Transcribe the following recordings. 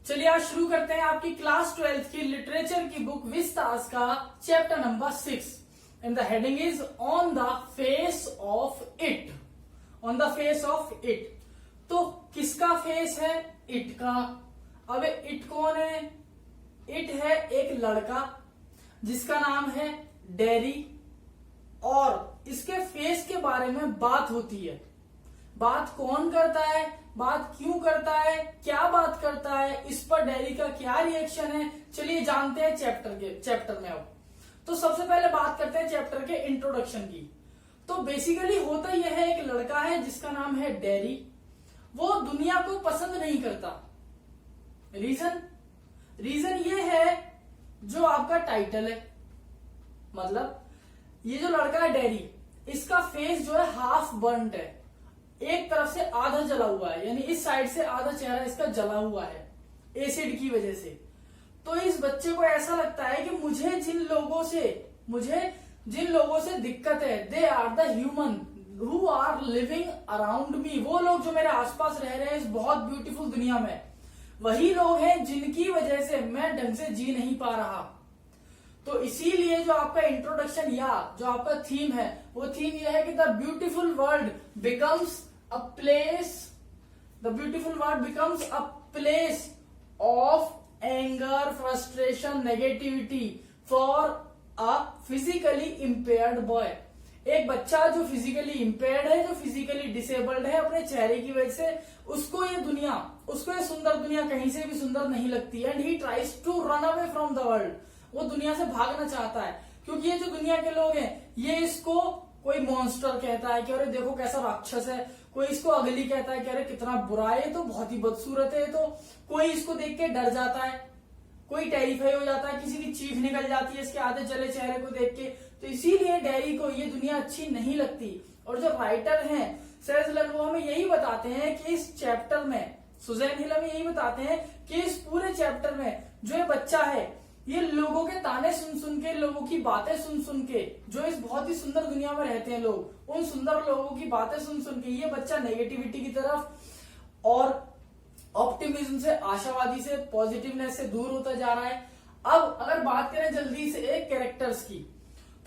चलिए आज शुरू करते हैं आपकी क्लास 12th की लिटरेचर की बुक विस्तास का chapter number 6 and the heading is on the face of it. On the face of it, तो किसका फेस है? इट का। अब इट कौन है? इट है एक लड़का जिसका नाम है डेरी, और इसके फेस के बारे में बात होती है। बात कौन करता है, बात क्यों करता है, क्या बात करता है, इस पर डेरी का क्या रिएक्शन है, चलिए जानते हैं चैप्टर में। अब तो सबसे पहले बात करते हैं चैप्टर के इंट्रोडक्शन की। तो बेसिकली होता यह है, एक लड़का है जिसका नाम है डेरी, वो दुनिया को पसंद नहीं करता। रीजन ये है जो आपका टाइटल है, मतलब ये जो लड़का है डेरी, इसका फेस जो है हाफ बर्न्ट है, एक तरफ से आधा जला हुआ है, यानी इस साइड से आधा चेहरा इसका जला हुआ है एसिड की वजह से। तो इस बच्चे को ऐसा लगता है कि मुझे जिन लोगों से दिक्कत है, they are the human who are living around me, वो लोग जो मेरे आसपास रह रहे हैं इस बहुत ब्यूटीफुल दुनिया में, वही लोग हैं जिनकी वजह से मैं ढंग से जी नहीं पा रहा। तो इसीलिए जो आपका इंट्रोडक्शन या जो आपका थीम है, वो थीम यह है कि the beautiful world becomes a place of anger, frustration, negativity for a physically impaired boy. एक बच्चा जो फिजिकली इम्पेयर्ड है, जो फिजिकली डिसेबल्ड है अपने चेहरे की वजह से, उसको ये सुंदर दुनिया कहीं से भी सुंदर नहीं लगती। And he tries to run away from the world, वो दुनिया से भागना चाहता है, क्योंकि ये जो दुनिया के लोग हैं, ये इसको कोई मॉन्स्टर कहता है कि अरे देखो कैसा राक्षस है, कोई इसको अगली कहता है कि अरे कितना बुरा है, तो बहुत ही बदसूरत है, तो कोई इसको देख के डर जाता है, कोई टेरिफाई हो जाता है, किसी की चीख निकल जाती है इसके आधे जले चेहरे को देख के। तो इसीलिए डेरी को ये दुनिया अच्छी नहीं लगती। और जो राइटर हैं सेजलन, वो हमें यही बताते हैं कि इस चैप्टर में, सुजैन हिल हमें यही बताते हैं कि इस पूरे चैप्टर में जो ये बच्चा है, ये लोगों के ताने सुन के, लोगों की बातें सुन के, जो इस बहुत ही सुंदर दुनिया में रहते हैं लोग, उन सुंदर लोगों की बातें सुन के ये बच्चा नेगेटिविटी की तरफ और ऑप्टिमिज्म से, आशावादी से, पॉजिटिवनेस से दूर होता जा रहा है। अब अगर बात करें जल्दी से एक कैरेक्टर्स की,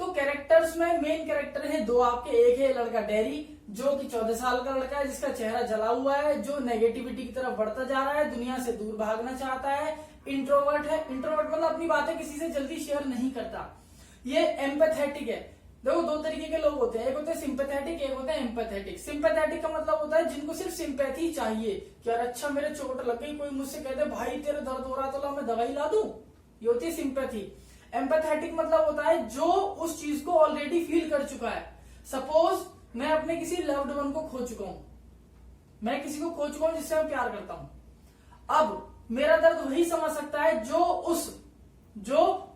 तो कैरेक्टर्स में मेन कैरेक्टर है दो आपके। एक है लड़का डेरी, जो कि 14 साल का लड़का है, जिसका चेहरा जला हुआ है, जो नेगेटिविटी की तरफ बढ़ता जा रहा है, दुनिया से दूर भागना चाहता है, इंट्रोवर्ट है। इंट्रोवर्ट मतलब अपनी बातें किसी से जल्दी शेयर नहीं करता। ये एम्पैथेटिक है। देखो दो तरीके के लोग होते हैं, एक होते हैं सिंपैथेटिक, एक होते हैं एम्पैथेटिक। सिंपैथेटिक का मतलब होता है जिनको सिर्फ सिंपैथी चाहिए कि यार अच्छा मेरे चोट लग गई, कोई मुझसे कह दे भाई तेरे दर्द हो रहा है तो ला मैं दवाई ला दूं, ये होती है सिंपैथी। एम्पैथेटिक मतलब होता है जो उस चीज को ऑलरेडी फील कर चुका है। सपोज मैं अपने किसी लव्ड वन को खो चुका हूं, मैं किसी को खो चुका हूं जिससे मैं प्यार करता हूं। अब मेरा दर्द वही समझ सकता है जो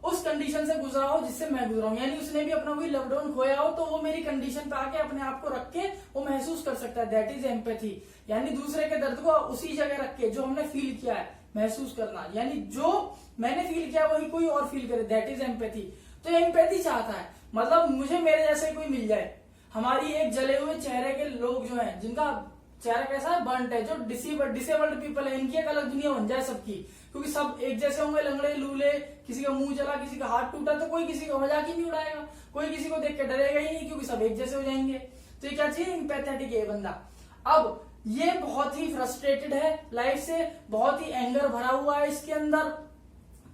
उस कंडीशन से गुजरा हो जिससे मैं गुजरा हूं, यानी उसने भी अपना कोई लव्ड वन खोया हो, तो वो मेरी कंडीशन पे आके अपने आप को रख के वो महसूस कर सकता है। दैट इज एम्पैथी, यानी दूसरे के दर्द को उसी जगह रख के जो हमने फील किया है महसूस करना, यानी जो मैंने फील किया वही कोई और फील करे, दैट इज एम्पैथी। तो एम्पैथी चाहता है मतलब मुझे मेरे जैसे कोई मिल जाए। हमारी एक जले हुए चेहरे के लोग जो हैं, जिनका चेहरा कैसा है, बर्न्ट है, जो डिसेबल्ड पीपल है, इनकी एक अलग दुनिया बन जाए सबकी, क्योंकि सब एक जैसे होंगे, लंगड़े लूले, किसी का मुंह जला, किसी का हाथ टूटा, तो कोई किसी का मजाक ही नहीं उड़ाएगा, कोई किसी को देख के डरेगा ही नहीं, क्योंकि सब एक जैसे हो जाएंगे। तो ये क्या चाहिए? एम्पैथेटिक है बंदा। अब ये बहुत ही फ्रस्ट्रेटेड है लाइफ से, बहुत ही एंगर भरा हुआ है इसके अंदर,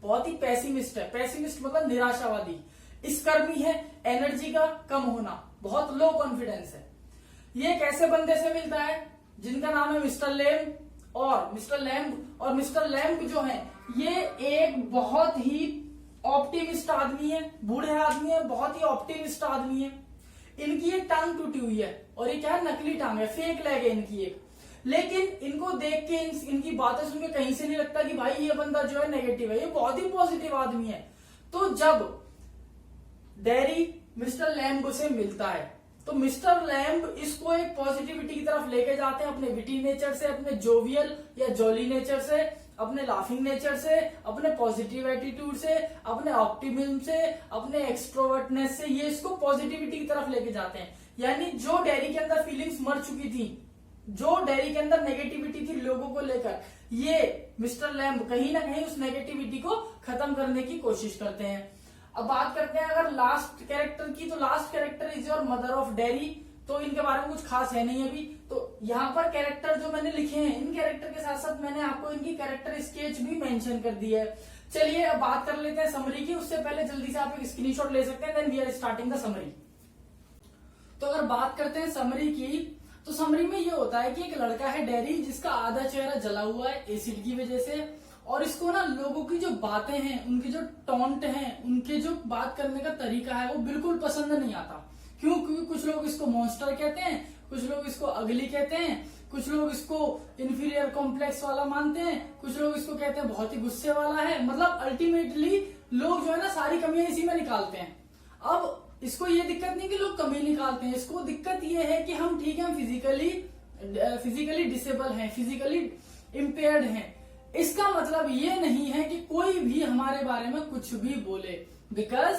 बहुत ही पेसिमिस्ट है। पेसिमिस्ट मतलब निराशावादी। इसकर्मी है, एनर्जी का कम होना, बहुत लो कॉन्फिडेंस है। ये एक ऐसे बंदे से मिलता है जिनका नाम है मिस्टर लैम्ब। और मिस्टर लैम्ब जो है, ये एक बहुत ही ऑप्टिमिस्ट आदमी है, बूढ़े आदमी है, बहुत ही ऑप्टिमिस्ट आदमी है। इनकी एक टांग टूटी हुई है, और ये क्या है, नकली टांग है, फेक लेग है इनकी एक। लेकिन इनको देख के, इनकी बातें सुन के कहीं से नहीं लगता कि भाई ये बंदा जो है नेगेटिव है, ये बहुत ही पॉजिटिव आदमी है। तो जब डेरी मिस्टर लैम्ब से मिलता है, तो मिस्टर लैम्ब इसको एक पॉजिटिविटी की तरफ लेके जाते हैं, अपने विटी नेचर से, अपने जोवियल या जॉली नेचर से, अपने लाफिंग नेचर से, अपने पॉजिटिव एटीट्यूड से, अपने ऑप्टिमिज्म से, अपने एक्सट्रोवर्टनेस से, ये इसको पॉजिटिविटी की तरफ लेके जाते हैं। यानी जो डेरी के अंदर फीलिंग्स मर चुकी थी, जो डेरी के अंदर नेगेटिविटी थी लोगों को लेकर, ये मिस्टर लैम्ब कहीं ना कहीं उस नेगेटिविटी को खत्म करने की कोशिश करते हैं। अब बात करते हैं अगर लास्ट कैरेक्टर की, तो last character is your mother of dairy. तो इनके बारे में कुछ खास है नहीं अभी। तो यहाँ पर कैरेक्टर जो मैंने लिखे हैं, इन कैरेक्टर के साथ साथ मैंने आपको इनकी कैरेक्टर स्केच भी मेंशन कर दी है। चलिए अब बात कर लेते हैं समरी की। उससे पहले जल्दी से आप एक स्क्रीनशॉट ले सकते हैं, then we are starting the summary. तो अगर बात करते हैं समरी की, तो समरी में ये होता है कि एक लड़का है डेरी, जिसका आधा चेहरा जला हुआ है एसिड की वजह से, और इसको ना लोगों की जो बातें हैं, उनकी जो टॉन्ट है, उनके जो बात करने का तरीका है, वो बिल्कुल पसंद नहीं आता। क्यों? क्योंकि कुछ लोग इसको मॉन्स्टर कहते हैं, कुछ लोग इसको अगली कहते हैं, कुछ लोग इसको इंफीरियर कॉम्प्लेक्स वाला मानते हैं, कुछ लोग इसको कहते हैं बहुत ही गुस्से वाला है। मतलब अल्टीमेटली लोग जो है ना सारी कमियां इसी में निकालते हैं। अब इसको ये दिक्कत नहीं कि लोग कमी निकालते हैं, इसको दिक्कत ये है कि हम ठीक है फिजिकली डिसेबल हैं, फिजिकली इम्पेयर्ड हैं। इसका मतलब ये नहीं है कि कोई भी हमारे बारे में कुछ भी बोले, बिकॉज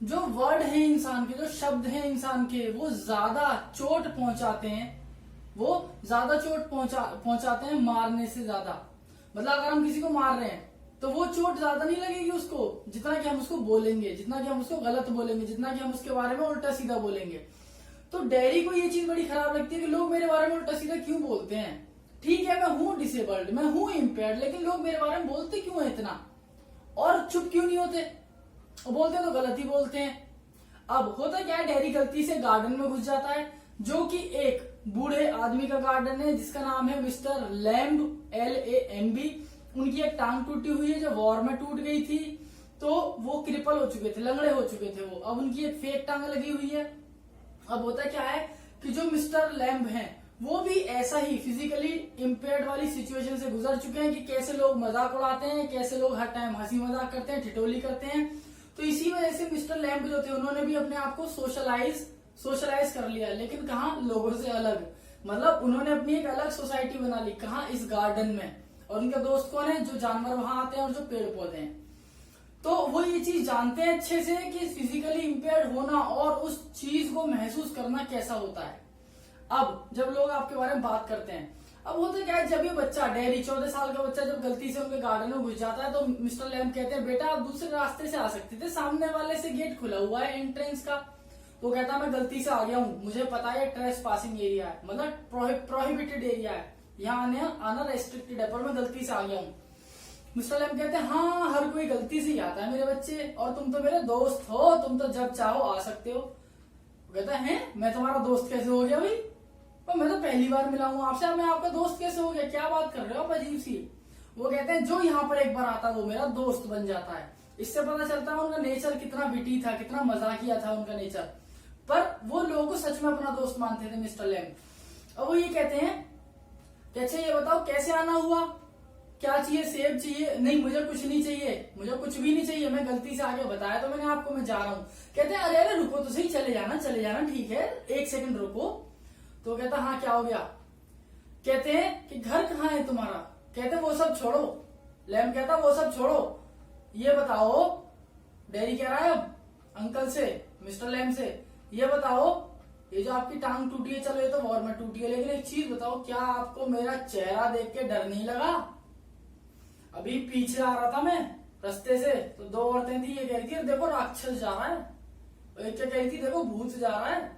जो वर्ड है इंसान के, जो शब्द हैं इंसान के, वो ज्यादा चोट पहुंचाते हैं, वो ज्यादा चोट पहुंचाते हैं मारने से ज्यादा। मतलब अगर हम किसी को मार रहे हैं तो वो चोट ज्यादा नहीं लगेगी उसको, जितना कि हम उसको बोलेंगे, जितना कि हम उसको गलत बोलेंगे, जितना कि हम उसके बारे में उल्टा सीधा बोलेंगे। तो डेरी को ये चीज बड़ी खराब लगती है कि लोग मेरे बारे में उल्टा सीधा क्यों बोलते हैं। ठीक है, मैं हूं डिसेबल्ड, मैं हूं इम्पेयर्ड, लेकिन लोग मेरे बारे में बोलते क्यों है इतना, और चुप क्यों नहीं होते, और बोलते तो गलत ही बोलते हैं। अब होता क्या है, डेरी गलती से गार्डन में घुस जाता है, जो कि एक बूढ़े आदमी का गार्डन है, जिसका नाम है मिस्टर लैम्ब, LAMB। उनकी एक टांग टूटी हुई है जो वॉर में टूट गई थी, तो वो क्रिपल हो चुके थे, लंगड़े हो चुके थे वो। अब उनकी एक फेक टांग लगी हुई है। अब होता क्या है कि जो मिस्टर लैम्ब हैं, वो भी ऐसा ही फिजिकली इम्पेयर्ड वाली सिचुएशन से गुजर चुके हैं कि कैसे लोग मजाक उड़ाते हैं, कैसे लोग हर टाइम हंसी मजाक करते हैं, ठिठोली करते हैं। तो इसी वजह से मिस्टर लैम्ब जो थे, उन्होंने भी अपने आप को सोशलाइज कर लिया, लेकिन कहाँ, लोगों से अलग। मतलब उन्होंने अपनी एक अलग सोसाइटी बना ली, कहाँ, इस गार्डन में। और उनका दोस्त कौन है? जो जानवर वहां आते हैं और जो पेड़ पौधे हैं। तो वो ये चीज जानते हैं अच्छे से कि फिजिकली इम्पेयर्ड होना और उस चीज को महसूस करना कैसा होता है। अब जब लोग आपके बारे में बात करते हैं, अब होता क्या है, जब ये बच्चा डेरी 14 साल का बच्चा जब गलती से उनके गार्डन में घुस जाता है, तो मिस्टर लैम्ब कहते हैं, बेटा आप दूसरे रास्ते से आ सकते थे, सामने वाले से गेट खुला हुआ है एंट्रेंस का। तो कहता है मैं गलती से आ गया हूँ, मुझे पता है ट्रेस पासिंग एरिया है, मतलब प्रोहिबिटेड एरिया है, यहाँ आना रेस्ट्रिक्टेड है, पर मैं गलती से आ गया हूँ। मिस्टर लैम्ब कहते हैं, हाँ हर कोई गलती से ही आता है मेरे बच्चे, और तुम तो मेरे दोस्त हो, तुम तो जब चाहो आ सकते हो। कहता है मैं तुम्हारा दोस्त कैसे हो गया भाई, पर मैं तो पहली बार मिला हूँ आपसे, मैं आपका दोस्त कैसे हो गया, क्या बात कर रहे हो आप, अजीब सी। वो कहते हैं जो यहाँ पर एक बार आता है वो मेरा दोस्त बन जाता है। इससे पता चलता है उनका नेचर कितना विटी था, कितना मजाकिया था उनका नेचर। पर वो लोगों को सच में अपना दोस्त मानते थे मिस्टर लैम्ब। अब वो ये कहते हैं कि अच्छा ये बताओ कैसे आना हुआ, क्या चाहिए, सेब चाहिए? नहीं मुझे कुछ नहीं चाहिए, मुझे कुछ भी नहीं चाहिए, मैं गलती से आगे बताया तो मैंने आपको, मैं जा रहा हूँ। कहते हैं अरे अरे रुको तो सही, चले जाना ठीक है, 1 सेकंड रुको। तो कहता हाँ क्या हो गया? कहते हैं कि घर कहाँ है तुम्हारा? कहते हैं वो सब छोड़ो। लैम्ब कहता वो सब छोड़ो, ये बताओ, डेरी कह रहा है अब अंकल से, मिस्टर लैम्ब से, ये बताओ ये जो आपकी टांग टूटी है, चलो ये तो वॉर में टूटी है, लेकिन एक चीज बताओ, क्या आपको मेरा चेहरा देख के डर नहीं लगा? अभी पीछे आ रहा था मैं रास्ते से, तो 2 औरतें थी, ये कह रही थी देखो राक्षस जा रहा है, और एक क्या कह रही थी देखो भूत जा रहा है।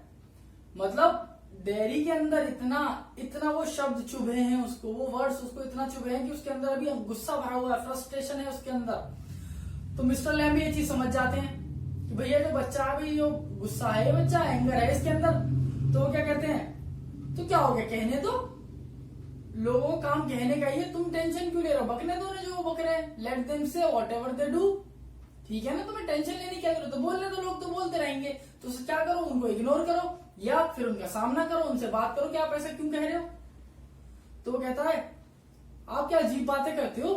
मतलब डेरी के अंदर इतना वो शब्द चुभे हैं उसको, वो वर्ड्स उसको इतना चुभे हैं कि उसके अंदर अभी गुस्सा भरा हुआ है, फ्रस्ट्रेशन है उसके अंदर। तो मिस्टर लैम्ब ये चीज समझ जाते हैं कि भैया जो बच्चा अभी जो गुस्सा है, ये बच्चा एंगर है इसके अंदर। तो वो क्या कहते हैं, तो क्या हो गया, कहने दो, लोगों को काम कहने का ही है, तुम टेंशन क्यों ले रहे हो, बकने दो ना जो वो बक रहे हैं, let them say whatever they do. ठीक है ना, तुम्हें टेंशन लेने की क्या जरूरत है, बोलने दो, लोग तो बोलते रहेंगे, तो क्या करो, उनको इग्नोर करो या फिर उनका सामना करो, उनसे बात करो कि आप ऐसा क्यों कह रहे हो। तो वो कहता है आप क्या अजीब बातें करते हो,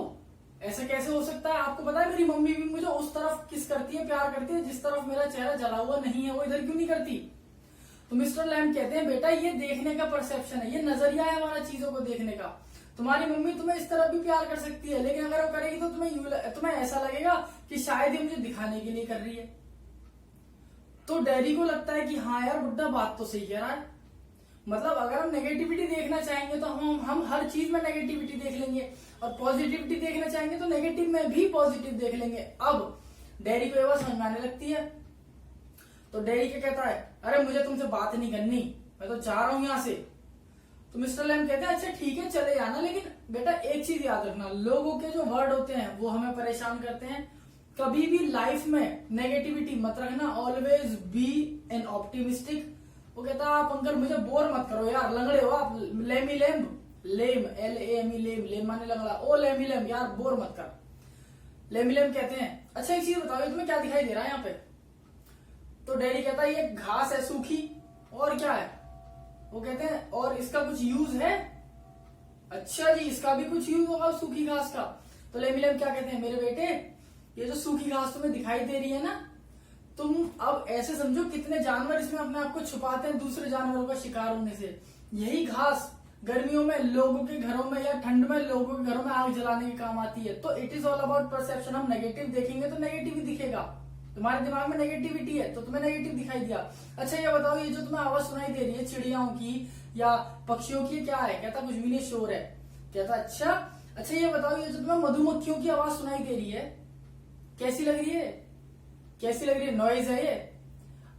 ऐसा कैसे हो सकता है, आपको पता है मेरी मम्मी भी मुझे उस तरफ किस करती है, प्यार करती है, जिस तरफ मेरा चेहरा जला हुआ नहीं है वो इधर क्यों नहीं करती। तो मिस्टर लैम्ब कहते हैं बेटा ये देखने का परसेप्शन है, ये नजरिया है हमारा चीजों को देखने का। तुम्हारी मम्मी तुम्हें इस तरफ भी प्यार कर सकती है, लेकिन अगर वो करेगी तो तुम्हें ऐसा लगेगा कि शायद ये मुझे दिखाने के लिए कर रही है। तो डैडी को लगता है कि हाँ यार बुड्ढा बात तो सही कह रहा है, मतलब अगर हम नेगेटिविटी देखना चाहेंगे तो हम हर चीज में नेगेटिविटी देख लेंगे, और पॉजिटिविटी देखना चाहेंगे तो नेगेटिव में भी पॉजिटिव देख लेंगे। अब डैडी को ये बात समझ में आने लगती है, तो डैडी क्या कहता है, अरे मुझे तुमसे बात नहीं करनी, मैं तो जा रहा हूं यहां से। तो मिस्टर लैम कहते हैं अच्छा ठीक है चले जाना, लेकिन बेटा एक चीज याद रखना, लोगों के जो वर्ड होते हैं वो हमें परेशान करते हैं। कभी भी लाइफ में नेगेटिविटी मत रखना, ऑलवेज बी एन ऑप्टिमिस्टिक। वो कहता है आप अंकल मुझे बोर मत करो यार, लंगड़े हो आप, लेमी लेम, लेम LAME लेम, लेम माने लंगड़ा, ओ लेमी लेम यार बोर मत कर। लेमी लेम कहते हैं अच्छा एक चीज बताओ तुम्हें क्या दिखाई दे रहा है यहाँ पे। तो डैडी कहता है ये घास है सूखी, और क्या है। वो कहते हैं और इसका कुछ यूज है। अच्छा जी इसका भी कुछ यूज होगा सूखी घास का। तो लेमी लेम क्या कहते हैं, मेरे बेटे ये जो सूखी घास तुम्हें दिखाई दे रही है ना, तुम अब ऐसे समझो कितने जानवर इसमें अपने आप को छुपाते हैं दूसरे जानवरों का शिकार होने से। यही घास गर्मियों में लोगों के घरों में या ठंड में लोगों के घरों में आग जलाने के काम आती है। तो it is all about perception. हम नेगेटिव देखेंगे तो नेगेटिव ही दिखेगा। तुम्हारे दिमाग में नेगेटिविटी है तो तुम्हें नेगेटिव दिखाई दिया। अच्छा ये बताओ ये जो तुम्हें आवाज सुनाई दे रही है चिड़ियाओं की या पक्षियों की, क्या है। कहता कुछ भी नहीं, शोर है। कहता अच्छा ये बताओ ये जो तुम्हें मधुमक्खियों की आवाज सुनाई दे रही है कैसी लग रही है, कैसी लग रही है, नॉइज है ये।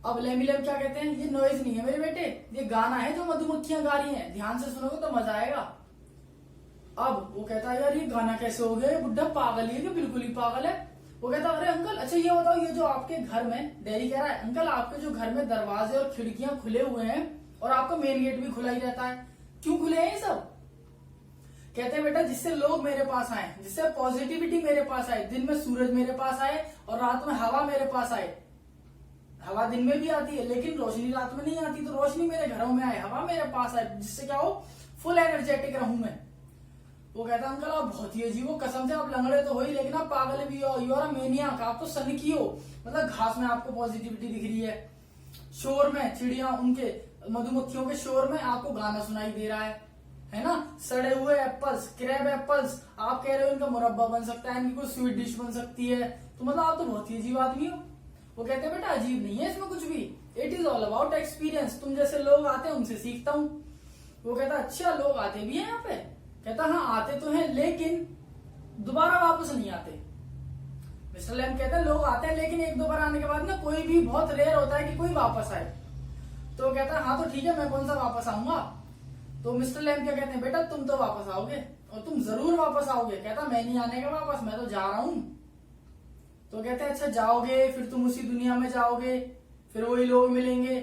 अब लेमी लेम क्या कहते हैं, ये नॉइज नहीं है मेरे बेटे, ये गाना है जो मधुमक्खियां गा रही हैं, ध्यान से सुनोगे तो मजा आएगा। अब वो कहता है यार ये गाना कैसे हो गया, बुढ़ा पागल है कि बिल्कुल ही पागल है। वो कहता अरे अंकल अच्छा ये बताओ ये जो आपके घर में, डैडी कह रहा है अंकल आपके जो घर में दरवाजे और खिड़कियां खुले हुए हैं और आपका मेन गेट भी खुला ही रहता है, क्यों खुले हैं ये सब। कहते हैं बेटा जिससे लोग मेरे पास आए, जिससे पॉजिटिविटी मेरे पास आए, दिन में सूरज मेरे पास आए और रात में हवा मेरे पास आए। हवा दिन में भी आती है लेकिन रोशनी रात में नहीं आती, तो रोशनी मेरे घरों में आए, हवा मेरे पास आए, जिससे क्या हो फुल एनर्जेटिक रहूं मैं। वो कहता अंकल आप बहुत ही अजीब हो, कसम से आप लंगड़े तो हो ही लेकिन आप पागल भी हो, यू आर अ मैनियाक, आप तो सनकी हो। मतलब घास में आपको पॉजिटिविटी दिख रही है, शोर में चिड़िया उनके मधुमक्खियों के शोर में आपको गाना सुनाई दे रहा है ना। सड़े हुए एप्पल्स, क्रैब एप्पल्स, आप कह रहे हो इनका मुरब्बा बन सकता है, इनकी कोई स्वीट डिश बन सकती है, तो मतलब आप तो बहुत ही अजीब आदमी हो। वो कहते हैं बेटा अजीब नहीं है इसमें कुछ भी, it is all about experience, तुम जैसे लोग आते हैं उनसे सीखता हूँ। वो कहता अच्छा लोग आते भी हैं यहाँ पे। कहता हाँ आते तो हैं लेकिन दोबारा वापस नहीं आते। मिस्टर लैम कहते हैं लोग आते हैं लेकिन एक दो बार आने के बाद ना कोई भी बहुत रेयर होता है कि कोई वापस आए। तो वो कहता है हाँ तो ठीक है मैं कौन सा वापस आऊंगा। तो मिस्टर लैम क्या कहते हैं बेटा तुम तो वापस आओगे और तुम जरूर वापस आओगे। कहता मैं नहीं आने का वापस, मैं तो जा रहा हूं। तो कहते हैं अच्छा जाओगे फिर तुम उसी दुनिया में जाओगे, फिर वही लोग मिलेंगे,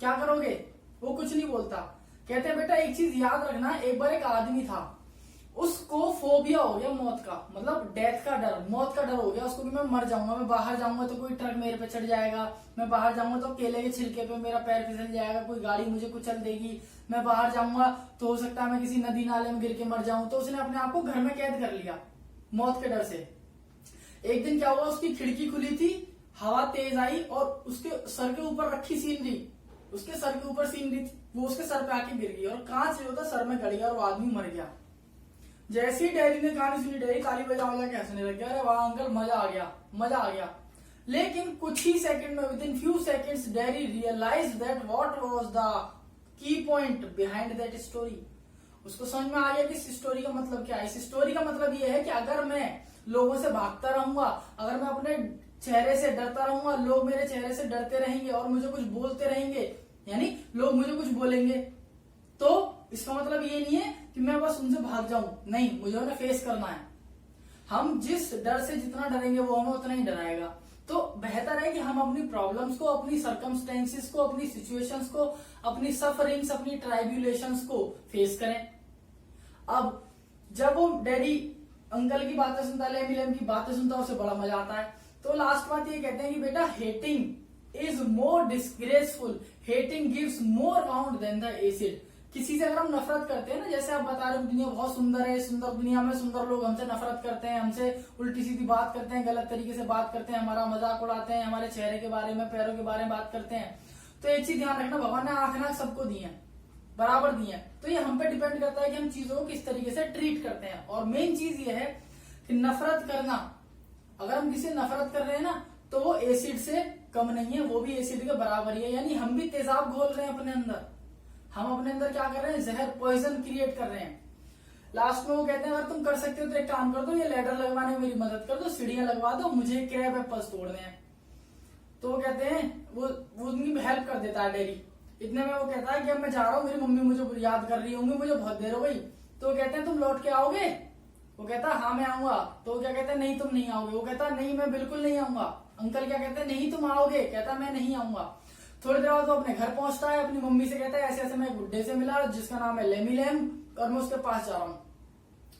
क्या करोगे। वो कुछ नहीं बोलता। कहते हैं बेटा एक चीज याद रखना, एक बार एक आदमी था, उसको फोबिया हो गया मौत का, मतलब डेथ का डर, मौत का डर हो गया उसको कि मैं मर जाऊंगा, मैं बाहर जाऊंगा तो कोई ट्रक मेरे पे चढ़ जाएगा, मैं बाहर जाऊंगा तो केले के छिलके पे मेरा पैर फिसल जाएगा, कोई गाड़ी मुझे कुचल देगी, मैं बाहर जाऊंगा तो हो सकता है मैं किसी नदी नाले में गिर के मर जाऊं। तो उसने अपने आप को घर में कैद कर लिया मौत के डर से। एक दिन क्या हुआ, उसकी खिड़की खुली थी, हवा तेज आई और उसके सर के ऊपर रखी सीनरी, उसके सर के ऊपर सीनरी थी, वो उसके सर पे आके गिर गई और कांच जो था सर में गड़ गया और वो आदमी मर गया। जैसे ही डैडी ने कहानी सुनी, डैडी ताली बजा बजा के हंसने लग गया, अरे वाह अंकल मजा आ गया, मजा आ गया। लेकिन कुछ ही सेकंड में, within few seconds, daddy realise that what was the key point behind that story. उसको समझ में आ गया कि इस स्टोरी का मतलब क्या है। इस स्टोरी का मतलब ये है कि अगर मैं लोगों से भागता रहूंगा, अगर मैं अपने चेहरे से डरता रहूंगा, लोग मेरे चेहरे से डरते रहेंगे और मुझे कुछ बोलते रहेंगे, यानी लोग मुझे कुछ बोलेंगे, तो इसका मतलब ये नहीं है कि मैं बस उनसे भाग जाऊं, नहीं, मुझे उन्हें फेस करना है। हम जिस डर से जितना डरेंगे वो हमें उतना ही डराएगा। तो बेहतर है कि हम अपनी प्रॉब्लम्स को, अपनी सर्कमस्टेंसेस को, अपनी सिचुएशंस को, अपनी सफरिंग्स, अपनी ट्राइब्यूलेशंस को फेस करें। अब जब वो डैडी अंकल की बातें सुनता है, लेमी लेम की बातें सुनता है, उसे बड़ा मजा आता है। तो लास्ट बात ये कहते हैं कि बेटा hating is more disgraceful, hating gives more wound than the acid. किसी से अगर हम नफरत करते हैं ना, जैसे आप बता रहे हो दुनिया बहुत सुंदर है, सुंदर दुनिया में सुंदर लोग हमसे नफरत करते हैं, हमसे उल्टी सीधी बात करते हैं, गलत तरीके से बात करते हैं, हमारा मजाक उड़ाते हैं, हमारे चेहरे के बारे में, पैरों के बारे में बात करते हैं। तो एक चीज ध्यान रखना, भगवान ने आंख नाक सबको दी है, बराबर दी है। तो ये हम पे डिपेंड करता है कि हम चीजों को किस तरीके से ट्रीट करते हैं। और मेन चीज ये है कि नफरत करना, अगर हम किसी नफरत कर रहे हैं ना तो वो एसिड से कम नहीं है, वो भी एसिड के बराबर ही है, यानी हम भी तेजाब घोल रहे हैं अपने अंदर। हम अपने अंदर क्या कर रहे हैं, जहर पॉइजन क्रिएट कर रहे हैं। लास्ट में वो कहते हैं अगर तुम कर सकते हो तो एक काम कर दो, ये लेडर लगवाने में मेरी मदद कर दो, सीढ़ियां लगवा दो, मुझे क्रैब एप्पल्स तोड़ने हैं। तो वो कहते हैं वो उनकी हेल्प कर देता है डेरी। इतने में वो कहता है कि अब मैं जा रहा हूँ, मेरी मम्मी मुझे याद कर रही होंगी, मुझे बहुत देर हो गई। तो वो कहते हैं तुम लौट के आओगे? वो कहता है हाँ मैं आऊंगा। तो वो क्या कहते हैं नहीं तुम नहीं आओगे। वो कहता है नहीं मैं बिल्कुल नहीं आऊंगा। अंकल क्या कहते हैं नहीं तुम आओगे। कहता है मैं नहीं आऊंगा। थोड़ी देर बाद वो अपने घर पहुंचता है, अपनी मम्मी से कहता है ऐसे ऐसे मैं एक बुड्ढे से मिला जिसका नाम है लेमी लैम और मैं उसके पास जा रहा हूँ।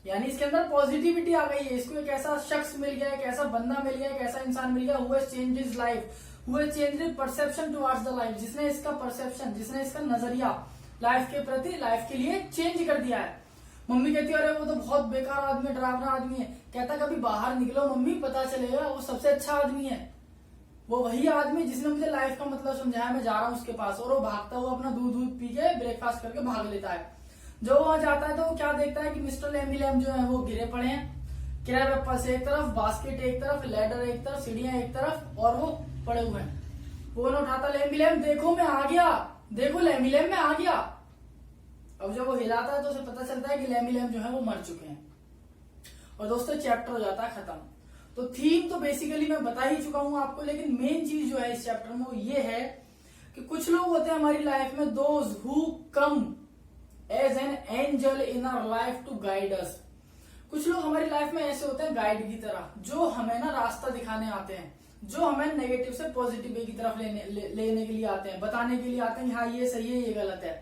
यानी इसके अंदर पॉजिटिविटी आ गई है, इसको एक ऐसा शख्स मिल गया, एक ऐसा बंदा मिल गया, एक ऐसा इंसान मिल गया who has changed his life, who has changed his perception towards the life, जिसने इसका परसेप्शन, जिसने इसका नजरिया लाइफ के प्रति, लाइफ के लिए चेंज कर दिया है। मम्मी कहती है अरे वो तो बहुत बेकार आदमी, डरावना आदमी है। कहता कभी बाहर निकलो मम्मी, पता चलेगा वो सबसे अच्छा आदमी है, वो वही आदमी जिसने मुझे लाइफ का मतलब समझाया, मैं जा रहा हूँ उसके पास। और वो भागता हुआ अपना दूध पी के ब्रेकफास्ट करके भाग लेता है। जो वहां जाता है तो वो क्या देखता है कि मिस्टर लेमी लैम जो है वो गिरे पड़े हैं, क्रैब एप्पल्स एक तरफ, बास्केट एक तरफ, लैडर एक तरफ, सीढ़ियां एक तरफ, और वो पड़े हुए हैं। वो न उठाता, लेमी लैम देखो मैं आ गया, देखो लेमी लैम मैं आ गया। अब जब वो हिलाता है तो उसे पता चलता है कि लेमी लैम जो है वो मर चुके हैं। और दोस्तों चैप्टर हो जाता है खत्म। तो थीम तो बेसिकली मैं बता ही चुका हूं आपको, लेकिन मेन चीज जो है इस चैप्टर में वो ये है कि कुछ लोग होते हैं हमारी लाइफ में, those who come as an angel in our life to guide us. कुछ लोग हमारी लाइफ में ऐसे होते हैं गाइड की तरह, जो हमें ना रास्ता दिखाने आते हैं, जो हमें नेगेटिव से पॉजिटिव वे की तरफ लेने के लिए आते हैं, बताने के लिए आते हैं हाँ ये सही है ये गलत है।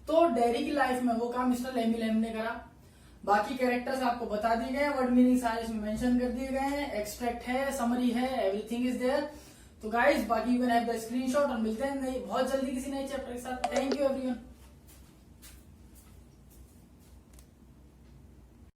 तो डेरी की लाइफ में वो काम मिस्टर लेमी लैम ने करा। बाकी कैरेक्टर्स आपको बता दिए गए हैं, वर्ड मीनिंग सारे इसमें मेंशन कर दिए गए हैं, एक्सट्रैक्ट है, समरी है, एवरीथिंग इज देयर। तो गाइस बाकी you can have the screenshot और मिलते हैं बहुत जल्दी किसी नए चैप्टर के साथ। Thank you everyone.